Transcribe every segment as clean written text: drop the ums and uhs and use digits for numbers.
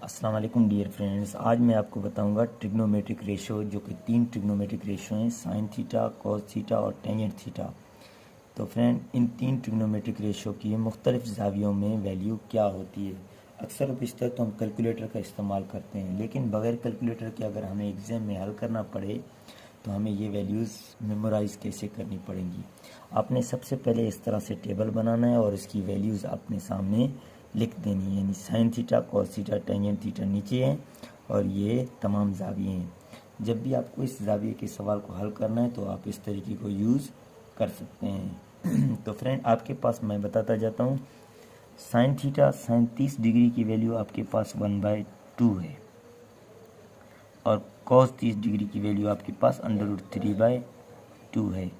अस्सलाम वालेकुम dear friends. आज मैं आपको बताऊंगा ट्रिग्नोमेट्रिक रेशो, जो कि 3 ट्रिग्नोमेट्रिक रेशो हैं, साइन थीटा, कॉस थीटा और टेंजेंट थीटा। तो फ्रेंड, इन 3 ट्रिग्नोमेट्रिक रेशो की मुख्तलिफ ज़ावियों में वैल्यू क्या होती है। अक्सर बेशतर तो हम कैलकुलेटर का इस्तेमाल करते हैं, लेकिन बग़ैर कैलकुलेटर के अगर हमें एग्ज़ाम में हल करना पड़े तो हमें ये वैल्यूज़ मेमोराइज़ कैसे करनी पड़ेंगी। आपने सबसे पहले इस तरह से टेबल बनाना है और इसकी वैल्यूज़ अपने सामने लिख देनी है, यानी sine theta, cos theta, tangent theta नीचे है और ये तमाम ज़ाविये हैं। जब भी आपको इस ज़ाविये के सवाल को हल करना है तो आप इस तरीके को यूज़ कर सकते हैं। तो फ्रेंड, आपके पास मैं बताता जाता हूँ, साइन थीटा, साइन 30 डिग्री की वैल्यू आपके पास 1/2 है और कॉस 30 डिग्री की वैल्यू आपके पास √3/2 है।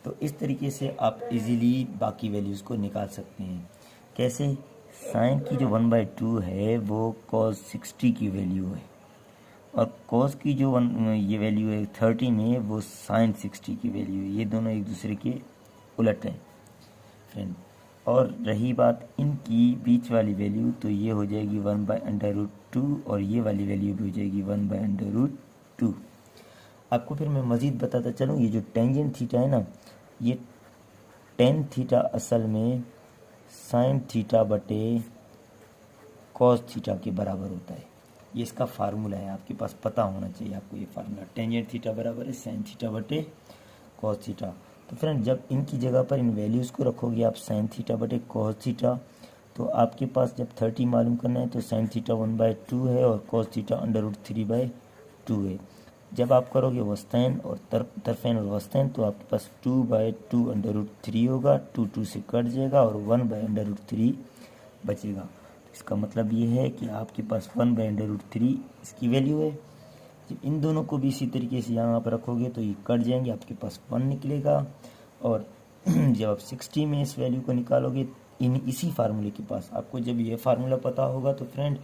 तो इस तरीके से आप इजीली बाकी वैल्यूज़ को निकाल सकते हैं। कैसे? साइन की जो 1/2 है वो कॉस 60 की वैल्यू है और कॉस की जो ये वैल्यू है 30 में, वो साइन 60 की वैल्यू है। ये दोनों एक दूसरे के उलट हैं फ्रेंड। और रही बात इनकी बीच वाली वैल्यू, तो ये हो जाएगी 1/√2 और ये वाली वैल्यू भी हो जाएगी 1/√2। आपको फिर मैं मज़ीद बताता चलूँ, ये जो टेंजेंट थीटा है ना, ये टेन थीटा असल में साइन थीटा बटे कॉस थीटा के बराबर होता है। ये इसका फार्मूला है, आपके पास पता होना चाहिए आपको ये फार्मूला। टेंजेंट थीटा बराबर है साइन थीटा बटे कॉस थीटा। तो फ्रेंड, जब इनकी जगह पर इन वैल्यूज़ को रखोगे आप साइन थीटा बटे कॉस थीटा, तो आपके पास जब 30 मालूम करना है तो साइन थीटा 1/2 है और कॉस थीटा √3/2 है। जब आप करोगे वस्तैन और तरफैन और वस्तैन, तो आपके पास 2/2 √3 होगा, 2 से कट जाएगा और 1/√3 बचेगा। इसका मतलब ये है कि आपके पास 1/√3 इसकी वैल्यू है। जब इन दोनों को भी इसी तरीके से यहाँ पर रखोगे तो ये कट जाएंगे, आपके पास 1 निकलेगा। और जब आप 60 में इस वैल्यू को निकालोगे इसी फार्मूले के पास, आपको जब ये फार्मूला पता होगा तो फ्रेंड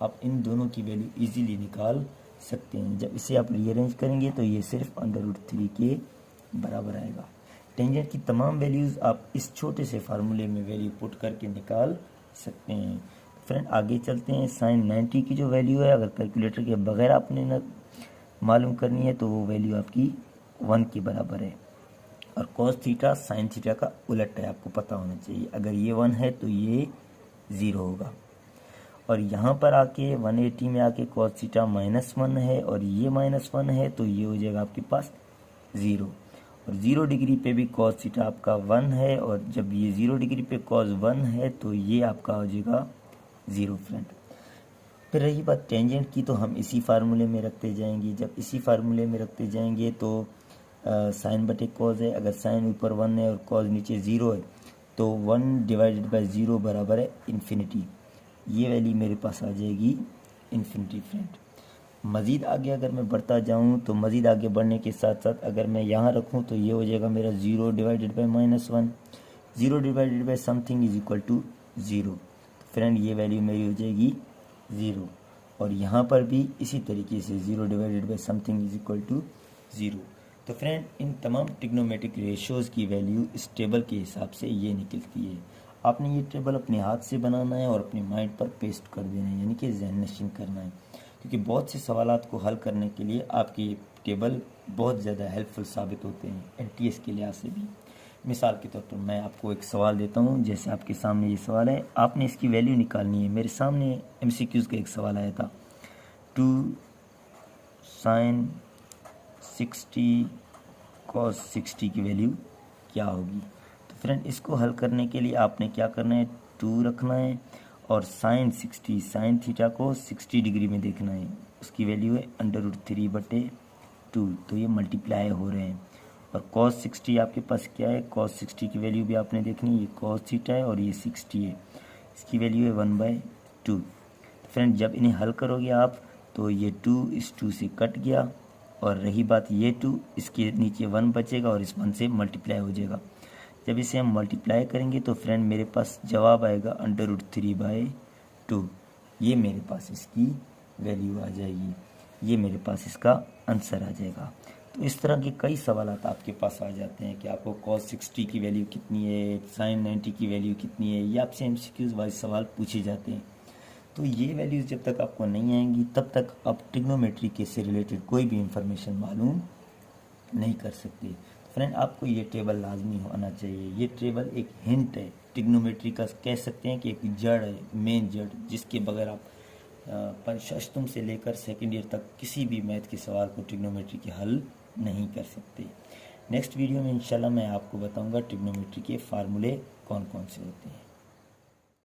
आप इन दोनों की वैल्यू इजीली निकाल सकते हैं। जब इसे आप रीअरेंज करेंगे तो ये सिर्फ √3 के बराबर आएगा। टेंजेंट की तमाम वैल्यूज़ आप इस छोटे से फार्मूले में वैल्यू पुट करके निकाल सकते हैं। फ्रेंड, आगे चलते हैं। साइन 90 की जो वैल्यू है, अगर कैलकुलेटर के बगैर आपने मालूम करनी है तो वो वैल्यू आपकी 1 के बराबर है। और कॉस थीटा साइन थीटा का उलट है, आपको पता होना चाहिए। अगर ये 1 है तो ये 0 होगा। और यहाँ पर आके 180 में आके कॉस थीटा -1 है और ये -1 है, तो ये हो जाएगा आपके पास 0। और 0 डिग्री पे भी कॉस थीटा आपका 1 है और जब ये 0 डिग्री पे कॉस 1 है तो ये आपका हो जाएगा 0 फ्रेंड। फिर रही बात टेंजेंट की, तो हम इसी फार्मूले में रखते जाएंगे। जब इसी फार्मूले में रखते जाएंगे तो साइन बटे कॉस है, अगर साइन ऊपर 1 है और कॉस नीचे 0 है तो 1/0 बराबर है इन्फिनिटी। ये वैल्यू मेरे पास आ जाएगी इन्फिनिटी फ्रेंड। मज़ीद आगे अगर मैं बढ़ता जाऊँ तो मज़ीद आगे बढ़ने के साथ साथ अगर मैं यहाँ रखूँ तो ये हो जाएगा मेरा 0/-1। 0/ something is equal to 0। Friend, ये वैल्यू मेरी हो जाएगी 0। और यहाँ पर भी इसी तरीके से 0/ समथिंग इज इक्वल टू 0। तो फ्रेंड, इन तमाम ट्रिग्नोमेट्रिक रेशियोज़ की वैल्यू इस टेबल के हिसाब से ये निकलती है। आपने ये टेबल अपने हाथ से बनाना है और अपने माइंड पर पेस्ट कर देना है, यानी कि ज़हन नशीन करना है, क्योंकि बहुत से सवालात को हल करने के लिए आपके टेबल बहुत ज़्यादा हेल्पफुल साबित होते हैं NTS के लिहाज से भी। मिसाल के तौर पर मैं आपको एक सवाल देता हूँ, जैसे आपके सामने ये सवाल है, आपने इसकी वैल्यू निकालनी है। मेरे सामने MCQs का एक सवाल आया था, 2 साइन 60 कॉस 60 की वैल्यू क्या होगी। तो फ्रेंड, इसको हल करने के लिए आपने क्या करना है, 2 रखना है और साइन 60, साइन थीटा को 60 डिग्री में देखना है, उसकी वैल्यू है √3/2। तो ये मल्टीप्लाई हो रहे हैं। और कॉस 60 आपके पास क्या है, कॉस 60 की वैल्यू भी आपने देखनी है। ये कॉस थीटा है और ये 60 है, इसकी वैल्यू है 1/2। फ्रेंड, जब इन्हें हल करोगे आप तो ये 2 इस 2 से कट गया और रही बात ये 2, इसके नीचे 1 बचेगा और इस 1 से मल्टीप्लाई हो जाएगा। जब इसे हम मल्टीप्लाई करेंगे तो फ्रेंड मेरे पास जवाब आएगा √3/2। ये मेरे पास इसकी वैल्यू आ जाएगी, ये मेरे पास इसका आंसर आ जाएगा। तो इस तरह के कई सवालात आपके पास आ जाते हैं कि आपको कॉस 60 की वैल्यू कितनी है, साइन 90 की वैल्यू कितनी है, ये आपसे MCQs वाइज सवाल पूछे जाते हैं। तो ये वैल्यूज़ जब तक आपको नहीं आएंगी तब तक आप ट्रिग्नोमेट्री के से रिलेटेड कोई भी इंफॉर्मेशन मालूम नहीं कर सकते। तो फ्रेंड आपको ये टेबल लाजमी होना चाहिए। ये टेबल एक हिंट है ट्रिग्नोमेट्री का, कह सकते हैं कि एक जड़ है, मेन जड़, जिसके बगैर आप पंचम से लेकर सेकेंड ईयर तक किसी भी मैथ के सवाल को ट्रिग्नोमेट्री के हल नहीं कर सकते। नेक्स्ट वीडियो में इंशाल्लाह मैं आपको बताऊंगा ट्रिग्नोमेट्री के फार्मूले कौन कौन से होते हैं।